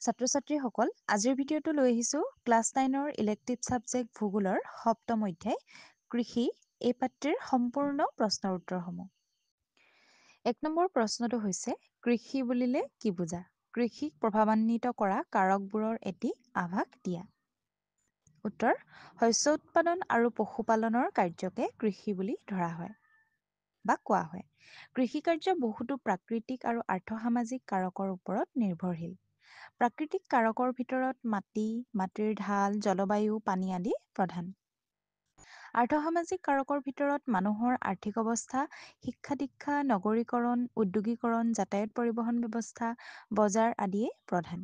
ছাত্ৰ-ছাত্ৰীসকল, আজিৰ ভিডিঅ'টো লৈ আহিছোঁ ক্লাছ 9ৰ ইলেক্টিভ ছাবজেক্ট ভূগোলৰ সপ্তম অধ্যায় কৃষি এই পাঠটিৰ সম্পূৰ্ণ প্ৰশ্নৰ উত্তৰসমূহ। 1 নম্বৰ প্ৰশ্নটো হৈছে কৃষি বুলিলে কি বুজা? কৃষিক প্ৰভাৱান্বিত কৰা কাৰকবোৰৰ এটি আভাস দিয়া। উত্তৰ: শস্য উৎপাদন আৰু পশুপালনৰ কাৰ্যকে কৃষি বুলি ধৰা হয় বা কোৱা হয়। কৃষিকাৰ্য বহুতো প্ৰাকৃতিক আৰু আৰ্থসামাজিক কাৰকৰ ওপৰত নিৰ্ভৰশীল। প্ৰাকৃতিক কাৰকৰ ভিতৰত মাটি, মাটিৰ ঢাল, জলবায়ু, পানী আদি প্ৰধান। আৰ্থসামাজিক কাৰকৰ ভিতৰত মানুহৰ আৰ্থিক অৱস্থা, শিক্ষা-দীক্ষা, নগৰীকৰণ, উদ্যোগীকৰণ, যাতায়াত পৰিবহণ ব্যৱস্থা, বজাৰ আদিয়ে প্ৰধান।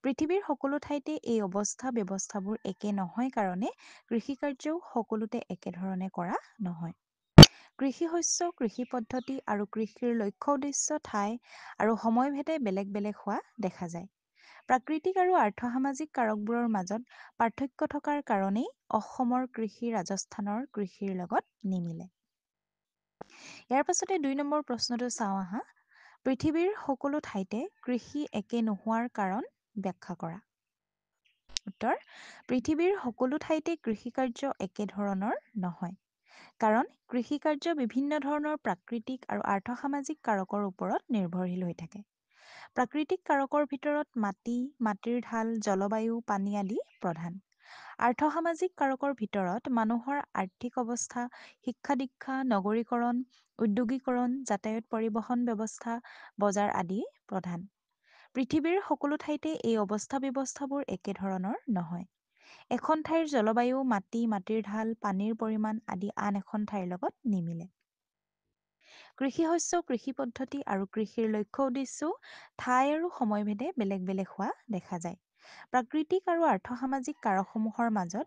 পৃথিৱীৰ সকলো ঠাইতে এই অৱস্থা ব্যৱস্থাবোৰ একে নহয় কাৰণে কৃষিকাৰ্যও সকলোতে একেধৰণে কৰা নহয়। কৃষি শস্য, কৃষি পদ্ধতি আৰু কৃষিৰ লক্ষ্য উদ্দেশ্য ঠাই আৰু সময়ভেদে বেলেগ বেলেগ হোৱা দেখা যায়। প্ৰাকৃতিক আৰু আৰ্থসামাজিক কাৰকবোৰৰ মাজত পাৰ্থক্য থকাৰ কাৰণেই অসমৰ কৃষি ৰাজস্থানৰ কৃষিৰ লগত নিমিলে। ইয়াৰ পাছতে 2 নম্বৰ প্ৰশ্নটো চাওঁ আহা। পৃথিৱীৰ সকলো ঠাইতে কৃষি একে নোহোৱাৰ কাৰণ ব্যাখ্যা কৰা। উত্তৰ: পৃথিৱীৰ সকলো ঠাইতে কৃষিকাৰ্য একে ধৰণৰ নহয়। কাৰণ কৃষিকাৰ্য বিভিন্ন ধৰণৰ প্ৰাকৃতিক আৰু আৰ্থসামাজিক কাৰকৰ ওপৰত নিৰ্ভৰশীল হৈ থাকে। প্ৰাকৃতিক কাৰকৰ ভিতৰত মাটি, মাটিৰ ঢাল, জলবায়ু, পানী আদি প্ৰধান। আৰ্থসামাজিক কাৰকৰ ভিতৰত মানুহৰ আৰ্থিক অৱস্থা, শিক্ষা-দীক্ষা, নগৰীকৰণ, উদ্যোগীকৰণ, যাতায়াত পৰিবহণ ব্যৱস্থা, বজাৰ আদি প্ৰধান। পৃথিৱীৰ সকলো ঠাইতে এই অৱস্থা ব্যৱস্থাবোৰ একে ধৰণৰ নহয়। এখন ঠাইৰ জলবায়ু, মাটি, মাটিৰ ঢাল, পানীৰ পৰিমাণ আদি আন এখন ঠাইৰ লগত নিমিলে। কৃষি শস্য, কৃষি পদ্ধতি আৰু কৃষিৰ লক্ষ্য উদ্দেশ্যও ঠাই আৰু সময়ভেদে বেলেগ বেলেগ হোৱা দেখা যায়। প্ৰাকৃতিক আৰু আৰ্থসামাজিক কাৰকসমূহৰ মাজত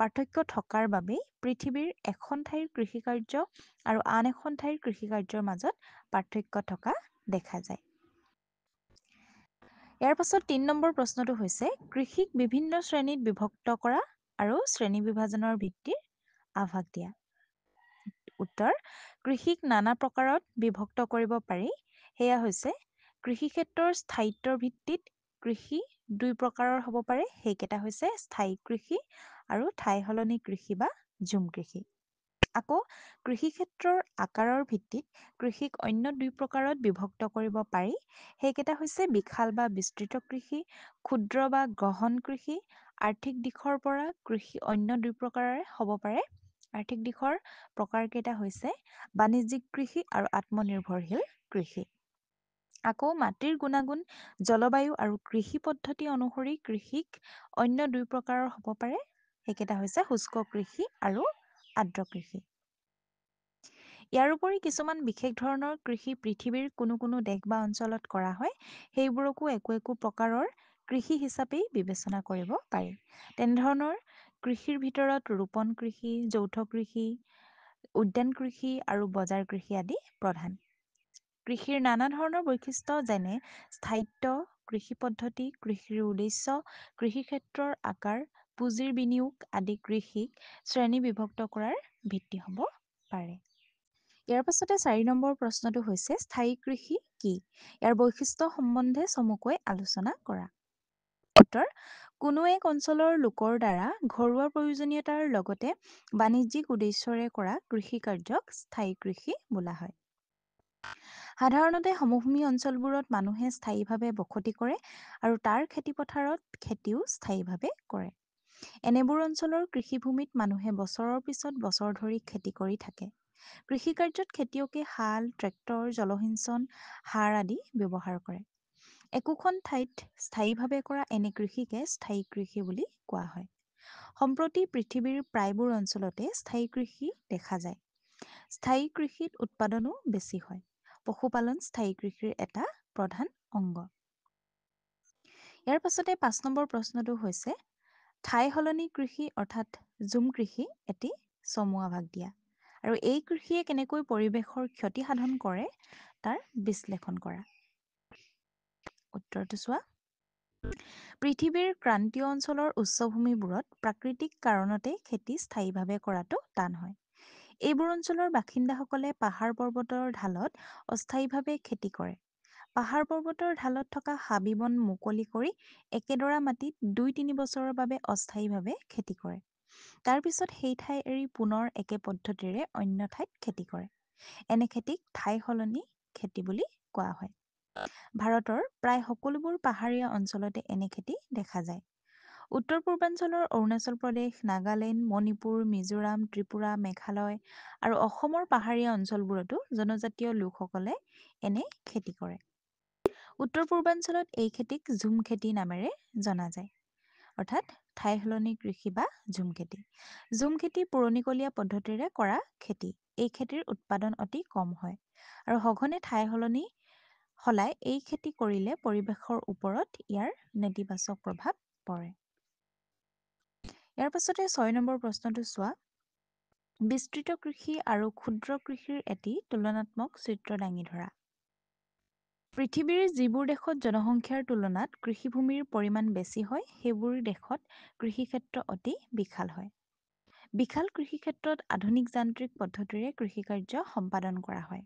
পাৰ্থক্য থকাৰ বাবেই পৃথিৱীৰ এখন ঠাইৰ কৃষিকাৰ্য আৰু আন এখন ঠাইৰ কৃষিকাৰ্যৰ মাজত পাৰ্থক্য থকা দেখা যায়। ইয়াৰ পাছত 3 নম্বৰ প্ৰশ্নটো হৈছে কৃষিক বিভিন্ন শ্ৰেণীত বিভক্ত কৰা আৰু শ্ৰেণী বিভাজনৰ ভিত্তিৰ আভাস দিয়া। উত্তৰ: কৃষিক নানা প্ৰকাৰত বিভক্ত কৰিব পাৰি। সেয়া হৈছে কৃষিক্ষেত্ৰৰ স্থায়িত্বৰ ভিত্তিত কৃষি 2 প্ৰকাৰৰ হ'ব পাৰে। সেইকেইটা হৈছে স্থায়ী কৃষি আৰু ঠাই সলনি কৃষি বা ঝুম কৃষি। আকৌ কৃষিক্ষেত্ৰৰ আকাৰৰ ভিত্তিত কৃষিক অন্য 2 প্ৰকাৰত বিভক্ত কৰিব পাৰি। সেইকেইটা হৈছে বিশাল বা বিস্তৃত কৃষি, ক্ষুদ্ৰ বা গহন কৃষি। আৰ্থিক দিশৰ পৰা কৃষি অন্য 2 প্ৰকাৰৰ হ'ব পাৰে। আৰ্থিক দিশৰ প্ৰকাৰকেইটা হৈছে বাণিজ্যিক কৃষি আৰু আত্মনিৰ্ভৰশীল কৃষি। আকৌ মাটিৰ গুণাগুণ, জলবায়ু আৰু কৃষি পদ্ধতি অনুসৰি কৃষিক অন্য 2 প্ৰকাৰৰ হ'ব পাৰে। সেইকেইটা হৈছে শুষ্ক কৃষি আৰু আৰ্দ্ৰ কৃষি। ইয়াৰ উপৰি কিছুমান বিশেষ ধৰণৰ কৃষি পৃথিৱীৰ কোনো কোনো দেশ বা অঞ্চলত কৰা হয়। সেইবোৰকো একো একো প্ৰকাৰৰ কৃষি হিচাপেই বিবেচনা কৰিব পাৰি। তেনেধৰণৰ কৃষিৰ ভিতৰত ৰোপণ কৃষি, যৌথ কৃষি, উদ্যান কৃষি আৰু বজাৰ কৃষি আদি প্ৰধান। কৃষিৰ নানা ধৰণৰ বৈশিষ্ট্য যেনে স্থায়িত্ব, কৃষি পদ্ধতি, কৃষিৰ উদ্দেশ্য, কৃষিক্ষেত্ৰৰ আকাৰ, পুঁজিৰ বিনিয়োগ আদি কৃষিক শ্ৰেণী বিভক্ত কৰাৰ ভিত্তি হ'ব পাৰে। ইয়াৰ পাছতে 4 নম্বৰ প্ৰশ্নটো হৈছে স্থায়ী কৃষি কি? ইয়াৰ বৈশিষ্ট্য সম্বন্ধে চমুকৈ আলোচনা কৰা। উত্তৰ: কোনো এক অঞ্চলৰ লোকৰ দ্বাৰা ঘৰুৱা প্ৰয়োজনীয়তাৰ লগতে বাণিজ্যিক উদ্দেশ্যৰে কৰা কৃষিকাৰ্যক স্থায়ী কৃষি বোলা হয়। সাধাৰণতে সমভূমি অঞ্চলবোৰত মানুহে স্থায়ীভাৱে বসতি কৰে আৰু তাৰ খেতিপথাৰত খেতিও স্থায়ীভাৱে কৰে। এনেবোৰ অঞ্চলৰ কৃষিভূমিত মানুহে বছৰৰ পিছত বছৰ ধৰি খেতি কৰি থাকে। কৃষিকাৰ্যত খেতিয়কে হাল, ট্ৰেক্টৰ, জলসিঞ্চন, সাৰ আদি ব্যৱহাৰ কৰে। একোখন ঠাইত স্থায়ীভাৱে কৰা এনে কৃষিকে স্থায়ী কৃষি বুলি কোৱা হয়। সম্প্ৰতি পৃথিৱীৰ প্ৰায়বোৰ অঞ্চলতে স্থায়ী কৃষি দেখা যায়। স্থায়ী কৃষিত উৎপাদনো বেছি হয়। পশুপালন স্থায়ী কৃষিৰ এটা প্ৰধান অংগ। ইয়াৰ পাছতে 5 নম্বৰ প্ৰশ্নটো হৈছে ঠাই সলনি কৃষি অৰ্থাৎ ঝুম কৃষি এটি চমু আভাস দিয়া আৰু এই কৃষিয়ে কেনেকৈ পৰিৱেশৰ ক্ষতি সাধন কৰে তাৰ বিশ্লেষণ কৰা। উত্তৰটো চোৱা। পৃথিৱীৰ ক্ৰান্তীয় অঞ্চলৰ উচ্চভূমিবোৰত প্ৰাকৃতিক কাৰণতে খেতি স্থায়ীভাৱে কৰাটো টান হয়। এইবোৰ অঞ্চলৰ বাসিন্দাসকলে পাহাৰ পৰ্বতৰ ঢালত অস্থায়ীভাৱে খেতি কৰে। পাহাৰ পৰ্বতৰ ঢালত থকা হাবি-বন মুকলি কৰি একেডৰা মাটিত ২-৩ বছৰৰ বাবে অস্থায়ীভাৱে খেতি কৰে। তাৰ পিছত সেই ঠাই এৰি পুনৰ একে পদ্ধতিৰে অন্য ঠাইত খেতি কৰে। এনে খেতিক ঠাই সলনি খেতি বুলি কোৱা হয়। ভাৰতৰ প্ৰায় সকলোবোৰ পাহাৰীয়া অঞ্চলতে এনে খেতি দেখা যায়। উত্তৰ পূৰ্বাঞ্চলৰ অৰুণাচল প্ৰদেশ, নাগালেণ্ড, মণিপুৰ, মিজোৰাম, ত্ৰিপুৰা, মেঘালয় আৰু অসমৰ পাহাৰীয়া অঞ্চলবোৰতো জনজাতীয় লোকসকলে এনে খেতি কৰে। উত্তৰ পূৰ্বাঞ্চলত এই খেতিক ঝুম খেতি নামেৰে জনা যায়, অৰ্থাৎ ঠাই সলনি কৃষি বা ঝুম খেতি। ঝুম খেতি পুৰণিকলীয়া পদ্ধতিৰে কৰা খেতি। এই খেতিৰ উৎপাদন অতি কম হয় আৰু সঘনে ঠাই সলাই এই খেতি কৰিলে পৰিৱেশৰ ওপৰত ইয়াৰ নেতিবাচক প্ৰভাৱ পৰে। ইয়াৰ পাছতে ৬ নম্বৰ প্ৰশ্নটো চোৱা। বিস্তৃত কৃষি আৰু ক্ষুদ্ৰ কৃষিৰ এটি তুলনাত্মক চিত্ৰ দাঙি ধৰা। পৃথিৱীৰ যিবোৰ দেশত জনসংখ্যাৰ তুলনাত কৃষিভূমিৰ পৰিমাণ বেছি হয়, সেইবোৰ দেশত কৃষিক্ষেত্ৰ অতি বিশাল হয়। বিশাল কৃষিক্ষেত্ৰত আধুনিক যান্ত্ৰিক পদ্ধতিৰে কৃষিকাৰ্য সম্পাদন কৰা হয়।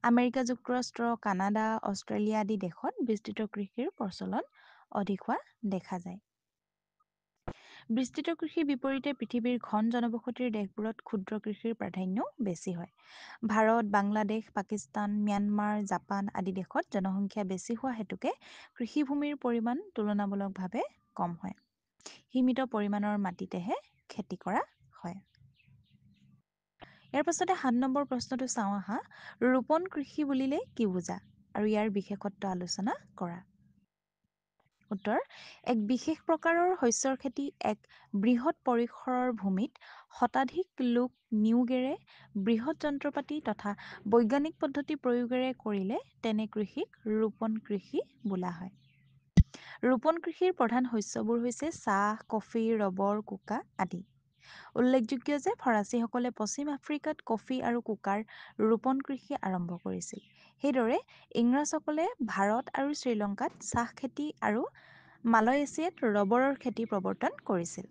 আমেৰিকা যুক্তৰাষ্ট্ৰ, কানাডা, অষ্ট্ৰেলিয়া আদি দেশত বিস্তৃত কৃষিৰ প্ৰচলন অধিক হোৱা দেখা যায়। বিস্তৃত কৃষিৰ বিপৰীতে পৃথিৱীৰ ঘন জনবসতিৰ দেশবোৰত ক্ষুদ্ৰ কৃষিৰ প্ৰাধান্য বেছি হয়। ভাৰত, বাংলাদেশ, পাকিস্তান, ম্যানমাৰ, জাপান আদি দেশত জনসংখ্যা বেছি হোৱা হেতুকে কৃষিভূমিৰ পৰিমাণ তুলনামূলকভাৱে কম হয়। সীমিত পৰিমাণৰ মাটিতেহে খেতি কৰা হয়। ইয়াৰ পাছতে ৭ নম্বৰ প্ৰশ্নটো চাওঁ আহা। ৰোপণ কৃষি বুলিলে কি বুজা আৰু ইয়াৰ বিশেষত্ব আলোচনা কৰা। উত্তৰ: এক বিশেষ প্ৰকাৰৰ শস্যৰ খেতি এক বৃহৎ পৰিসৰৰ ভূমিত শতাধিক লোক নিয়োগেৰে বৃহৎ যন্ত্ৰপাতি তথা বৈজ্ঞানিক পদ্ধতি প্ৰয়োগেৰে কৰিলে তেনে কৃষিক ৰোপণ কৃষি বোলা হয়। ৰোপণ কৃষিৰ প্ৰধান শস্যবোৰ হৈছে চাহ, কফি, ৰবৰ, কোকা আদি। উল্লেখযোগ্য যে ফৰাচীসকলে পশ্চিম আফ্ৰিকাত কফি আৰু কোকাৰ ৰোপণ কৃষি আৰম্ভ কৰিছিল। সেইদৰে ইংৰাজসকলে ভাৰত আৰু শ্ৰীলংকাত চাহ খেতি আৰু মালয়েছিয়াত ৰবৰৰ খেতি প্ৰৱৰ্তন কৰিছিল।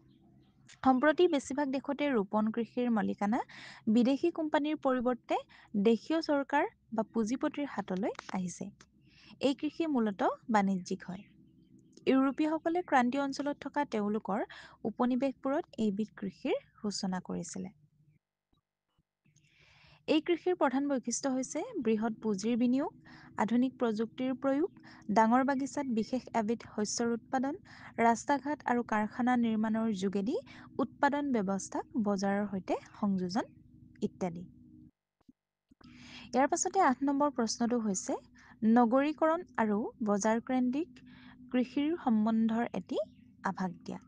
সম্প্ৰতি বেছিভাগ দেশতে ৰোপণ কৃষিৰ মালিকানা বিদেশী কোম্পানীৰ পৰিৱৰ্তে দেশীয় চৰকাৰ বা পুঁজিপতিৰ হাতলৈ আহিছে। এই কৃষি মূলতঃ বাণিজ্যিক হয়। ইউৰোপীয়সকলে ক্ৰান্তীয় অঞ্চলত থকা তেওঁলোকৰ উপনিৱেশবোৰত এইবিধ কৃষিৰ সূচনা কৰিছিলে। এই কৃষিৰ প্ৰধান বৈশিষ্ট্য হৈছে বৃহৎ পুঁজিৰ বিনিয়োগ, আধুনিক প্ৰযুক্তিৰ প্ৰয়োগ, ডাঙৰ বাগিচাত বিশেষ এবিধ শস্যৰ উৎপাদন, ৰাস্তা-ঘাট আৰু কাৰখানা নিৰ্মাণৰ যোগেদি উৎপাদন ব্যৱস্থাক বজাৰৰ সৈতে সংযোজন ইত্যাদি। ইয়াৰ পাছতে ৮ নম্বৰ প্ৰশ্নটো হৈছে নগৰীকৰণ আৰু বজাৰকেন্দ্ৰিক কৃষিৰ সম্বন্ধৰ এটি আভাস দিয়া।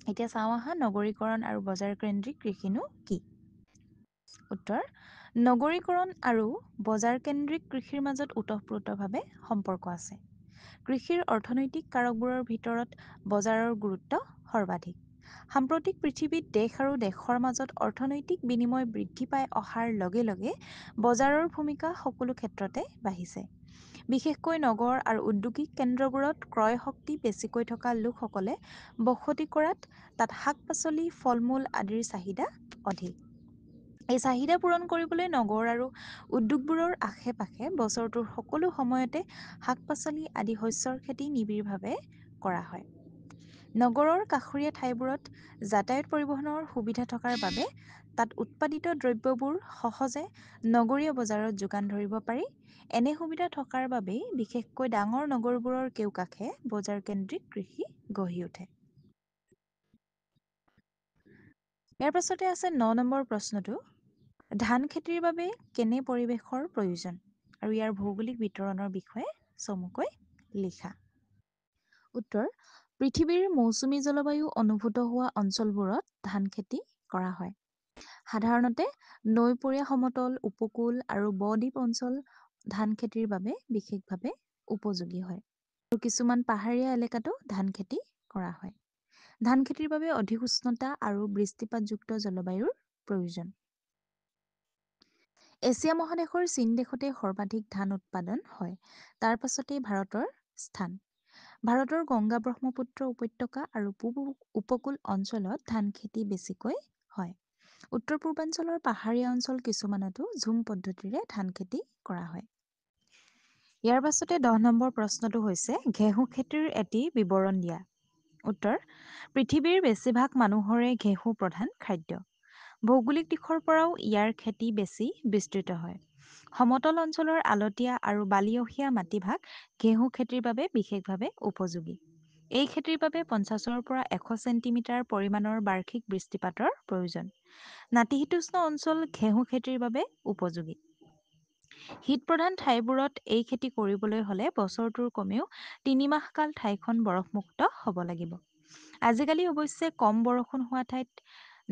এতিয়া চাওঁ আহা নগৰীকৰণ আৰু বজাৰকেন্দ্ৰিক কৃষিনো কি? উত্তৰ: নগৰীকৰণ আৰু বজাৰকেন্দ্ৰিক কৃষিৰ মাজত ওতঃপ্ৰোতভাৱে সম্পৰ্ক আছে। কৃষিৰ অৰ্থনৈতিক কাৰকবোৰৰ ভিতৰত বজাৰৰ গুৰুত্ব সৰ্বাধিক। সাম্প্ৰতিক পৃথিৱীত দেশ আৰু দেশৰ মাজত অৰ্থনৈতিক বিনিময় বৃদ্ধি পাই অহাৰ লগে লগে বজাৰৰ ভূমিকা সকলো ক্ষেত্ৰতে বাঢ়িছে। বিশেষকৈ নগৰ আৰু ঔদ্যোগিক কেন্দ্ৰবোৰত ক্ৰয় শক্তি বেছিকৈ থকা লোকসকলে বসতি কৰাত তাত শাক-পাচলি, ফল-মূল আদিৰ চাহিদা অধিক। এই চাহিদা পূৰণ কৰিবলৈ নগৰ আৰু উদ্যোগবোৰৰ আশে-পাশে বছৰটোৰ সকলো সময়তে শাক-পাচলি আদি শস্যৰ খেতি নিবিড়ভাৱে কৰা হয়। নগৰৰ কাষৰীয়া ঠাইবোৰত যাতায়াত পৰিবহণৰ সুবিধা থকাৰ বাবে তাত উৎপাদিত দ্ৰব্যবোৰ সহজে নগৰীয়া বজাৰত যোগান ধৰিব পাৰি। এনে সুবিধা থকাৰ বাবেই বিশেষকৈ ডাঙৰ নগৰবোৰৰ কেউকাষে বজাৰকেন্দ্ৰিক কৃষি গঢ়ি উঠে। ইয়াৰ পাছতে আছে ৯ নম্বৰ প্ৰশ্নটো। ধান খেতিৰ বাবে কেনে পৰিৱেশৰ প্ৰয়োজন আৰু ইয়াৰ ভৌগোলিক বিতৰণৰ বিষয়ে চমুকৈ লিখা। উত্তৰ: পৃথিৱীৰ মৌচুমী জলবায়ু অনুভূত হোৱা অঞ্চলবোৰত ধান খেতি কৰা হয়। সাধাৰণতে নৈপৰীয়া সমতল, উপকূল আৰু ব-দ্বীপ অঞ্চল ধান খেতিৰ বাবে বিশেষভাৱে উপযোগী হয়। আৰু কিছুমান পাহাৰীয়া এলেকাতো ধান খেতি কৰা হয়। ধান খেতিৰ বাবে অধিক উষ্ণতা আৰু বৃষ্টিপাতযুক্ত জলবায়ুৰ প্ৰয়োজন। এছিয়া মহাদেশৰ চীন দেশতে সৰ্বাধিক ধান উৎপাদন হয়। তাৰ পাছতেই ভাৰতৰ স্থান। ভাৰতৰ গংগা-ব্ৰহ্মপুত্ৰ উপত্যকা আৰু পূব উপকূল অঞ্চলত ধান খেতি বেছিকৈ হয়। উত্তৰ-পূৰ্বাঞ্চলৰ পাহাৰীয়া অঞ্চল কিছুমানতো ঝুম পদ্ধতিৰে ধান খেতি কৰা হয়। ইয়াৰ পাছতে 10 নম্বৰ প্ৰশ্নটো হৈছে ঘেঁহু খেতিৰ এটি বিৱৰণ দিয়া। উত্তৰ: পৃথিৱীৰ বেছিভাগ মানুহৰে ঘেঁহু প্ৰধান খাদ্য। ভৌগোলিক দিশৰ পৰাও ইয়াৰ খেতি বেছি বিস্তৃত হয়। সমতল অঞ্চলৰ আলতীয়া আৰু বালিয়সীয়া মাটিভাগ ঘেঁহু খেতিৰ বাবে বিশেষভাৱে উপযোগী। এই খেতিৰ বাবে 50ৰ পৰা 100 চেণ্টিমিটাৰ পৰিমাণৰ বাৰ্ষিক বৃষ্টিপাতৰ প্ৰয়োজন। নাতিশীতোষ্ণ অঞ্চল ঘেঁহু খেতিৰ বাবে উপযোগী। শীতপ্ৰধান ঠাইবোৰত এই খেতি কৰিবলৈ হ'লে বছৰটোৰ কমেও 3 মাহকাল ঠাইখন বৰফমুক্ত হ'ব লাগিব। আজিকালি অৱশ্যে কম বৰষুণ হোৱা ঠাইত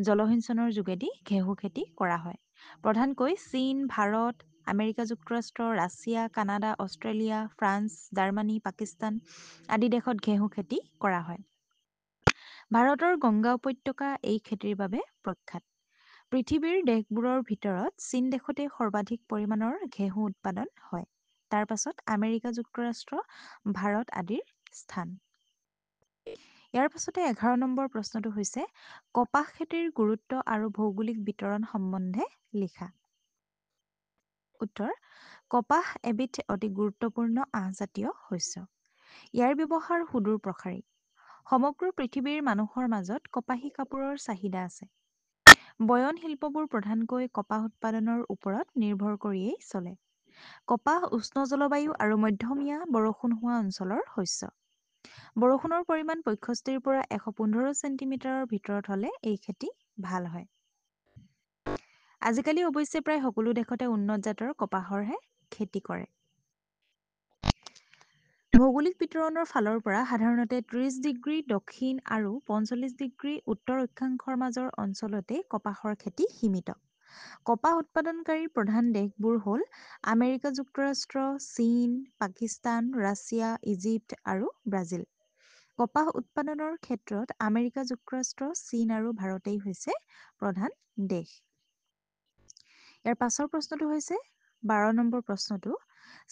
জলসিঞ্চনৰ যোগেদি ঘেঁহু খেতি কৰা হয়। প্ৰধানকৈ চীন, ভাৰত, আমেৰিকা যুক্তৰাষ্ট্ৰ, Russia, Canada, Australia, France, Germany, Pakistan আদি দেশত ঘেঁহু খেতি কৰা হয়। ভাৰতৰ গংগা উপত্যকা এই খেতিৰ বাবে প্ৰখ্যাত। পৃথিৱীৰ দেশবোৰৰ ভিতৰত চীন দেশতে সৰ্বাধিক পৰিমাণৰ ঘেঁহু উৎপাদন হয়। তাৰ পাছত আমেৰিকা যুক্তৰাষ্ট্ৰ, ভাৰত আদিৰ স্থান। ইয়াৰ পাছতে 11 নম্বৰ প্ৰশ্নটো হৈছে কপাহ খেতিৰ গুৰুত্ব আৰু ভৌগোলিক বিতৰণ সম্বন্ধে লিখা। উত্তৰ: কপাহ এবিধ অতি গুৰুত্বপূৰ্ণ আহজাতীয় শস্য। ইয়াৰ ব্যৱহাৰ সুদূৰ প্ৰসাৰী। সমগ্ৰ পৃথিৱীৰ মানুহৰ মাজত কপাহী কাপোৰৰ চাহিদা আছে। বয়ন শিল্পবোৰ প্ৰধানকৈ কপাহ উৎপাদনৰ ওপৰত নিৰ্ভৰ কৰিয়েই চলে। কপাহ উষ্ণ জলবায়ু আৰু মধ্যমীয়া বৰষুণ হোৱা অঞ্চলৰ শস্য। বৰষুণৰ পৰিমাণ 65 পৰা 115 চেণ্টিমিটাৰৰ ভিতৰত হ'লে এই খেতি ভাল হয়। আজিকালি অৱশ্যে প্ৰায় সকলো দেশতে উন্নত জাতৰ কপাহৰহে খেতি কৰে। ভৌগোলিক বিতৰণৰ ফালৰ পৰা সাধাৰণতে 30 ডিগ্ৰী দক্ষিণ আৰু 45 ডিগ্ৰী উত্তৰ অক্ষাংশৰ মাজৰ অঞ্চলতে কপাহৰ খেতি সীমিত। কপাহ উৎপাদনকাৰী প্ৰধান দেশবোৰ হ'ল আমেৰিকা যুক্তৰাষ্ট্ৰ, চীন, পাকিস্তান, ৰাছিয়া, ইজিপ্ত আৰু ব্ৰাজিল। কপাহ উৎপাদনৰ ক্ষেত্ৰত আমেৰিকা যুক্তৰাষ্ট্ৰ, চীন আৰু ভাৰতেই হৈছে প্ৰধান দেশ। ইয়াৰ পাছৰ প্ৰশ্নটো হৈছে 12 নম্বৰ প্ৰশ্নটো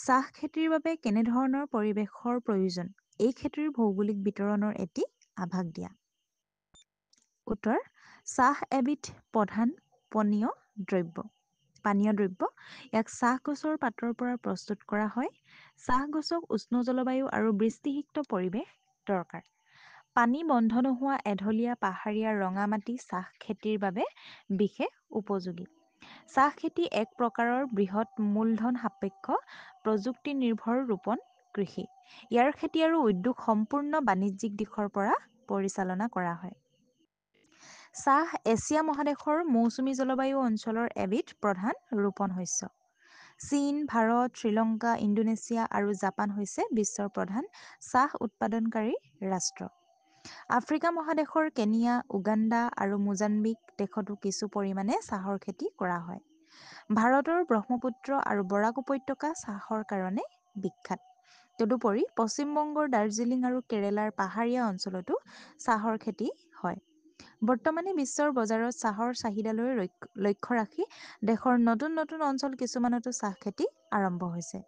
চাহ খেতিৰ বাবে কেনেধৰণৰ পৰিৱেশৰ প্ৰয়োজন? এই খেতিৰ ভৌগোলিক বিতৰণৰ এটি আভাস দিয়া। উত্তৰ: চাহ এবিধ প্ৰধান পানীয় দ্ৰব্য। ইয়াক চাহ গছৰ পাতৰ পৰা প্ৰস্তুত কৰা হয়। চাহ গছক উষ্ণ জলবায়ু আৰু বৃষ্টিযুক্ত পৰিৱেশ দৰকাৰ। পানী বন্ধ নোহোৱা এঢলীয়া পাহাৰীয়া ৰঙামাটি চাহ খেতিৰ বাবে বিশেষ উপযোগী। চাহ খেতি এক প্ৰকাৰৰ বৃহৎ মূলধন সাপেক্ষ প্ৰযুক্তি নিৰ্ভৰ ৰোপণ কৃষি। ইয়াৰ খেতি আৰু উদ্যোগ সম্পূৰ্ণ বাণিজ্যিক দিশৰ পৰা পৰিচালনা কৰা হয়। চাহ এছিয়া মহাদেশৰ মৌচুমী জলবায়ু অঞ্চলৰ এবিধ প্ৰধান ৰোপণ শস্য। চীন, ভাৰত, শ্ৰীলংকা, ইণ্ডোনেছিয়া আৰু জাপান হৈছে বিশ্বৰ প্ৰধান চাহ উৎপাদনকাৰী ৰাষ্ট্ৰ। আফ্ৰিকা মহাদেশৰ কেনিয়া, উগাণ্ডা আৰু মোজাম্বিক দেশতো কিছু পৰিমাণে চাহৰ খেতি কৰা হয়। ভাৰতৰ ব্ৰহ্মপুত্ৰ আৰু বৰাক উপত্যকা চাহৰ কাৰণে বিখ্যাত। তদুপৰি পশ্চিম বংগৰ দাৰ্জিলিং আৰু কেৰালাৰ পাহাৰীয়া অঞ্চলতো চাহৰ খেতি হয়। বৰ্তমানে বিশ্বৰ বজাৰত চাহৰ চাহিদালৈ লক্ষ্য ৰাখি দেশৰ নতুন নতুন অঞ্চল কিছুমানতো চাহ খেতি আৰম্ভ হৈছে।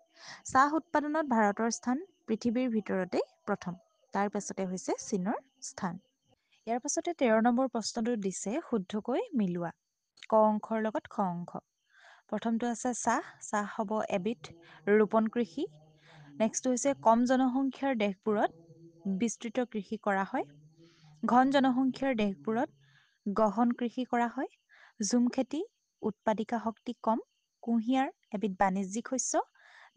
চাহ উৎপাদনত ভাৰতৰ স্থান পৃথিৱীৰ ভিতৰতে প্ৰথম। তাৰ পাছতে হৈছে চীনৰ স্থান। ইয়াৰ পাছতে 13 নম্বৰ প্ৰশ্নটো দিছে শুদ্ধকৈ মিলোৱা। ক অংশৰ লগত খ অংশ। প্ৰথমটো আছে চাহ হ'ব এবিধ ৰোপণ কৃষি। নেক্সটটো হৈছে কম জনসংখ্যাৰ দেশবোৰত বিস্তৃত কৃষি কৰা হয়। ঘন জনসংখ্যাৰ দেশবোৰত গহন কৃষি কৰা হয়। ঝুম খেতি, উৎপাদিকা শক্তি কম। কুঁহিয়াৰ এবিধ বাণিজ্যিক শস্য।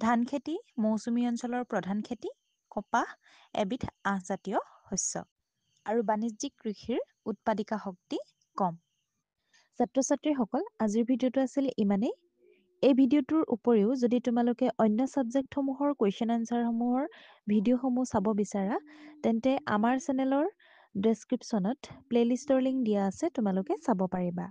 ধান খেতি মৌচুমী অঞ্চলৰ প্ৰধান খেতি। কপাহ এবিধ আহজাতীয় শস্য। আৰু বাণিজ্যিক কৃষিৰ উৎপাদিকা শক্তি কম। ছাত্ৰ-ছাত্ৰীসকল আজিৰ ভিডিঅ'টো আছিল ইমানেই। এই ভিডিঅ'টোৰ উপৰিও যদি তোমালোকে অন্য ছাবজেক্টসমূহৰ কুৱেশ্যন এনচাৰসমূহৰ ভিডিঅ'সমূহ চাব বিচাৰা তেন্তে আমাৰ চেনেলৰ ডেছক্ৰিপশ্যনত প্লেলিষ্টৰ লিংক দিয়া আছে, তোমালোকে চাব পাৰিবা।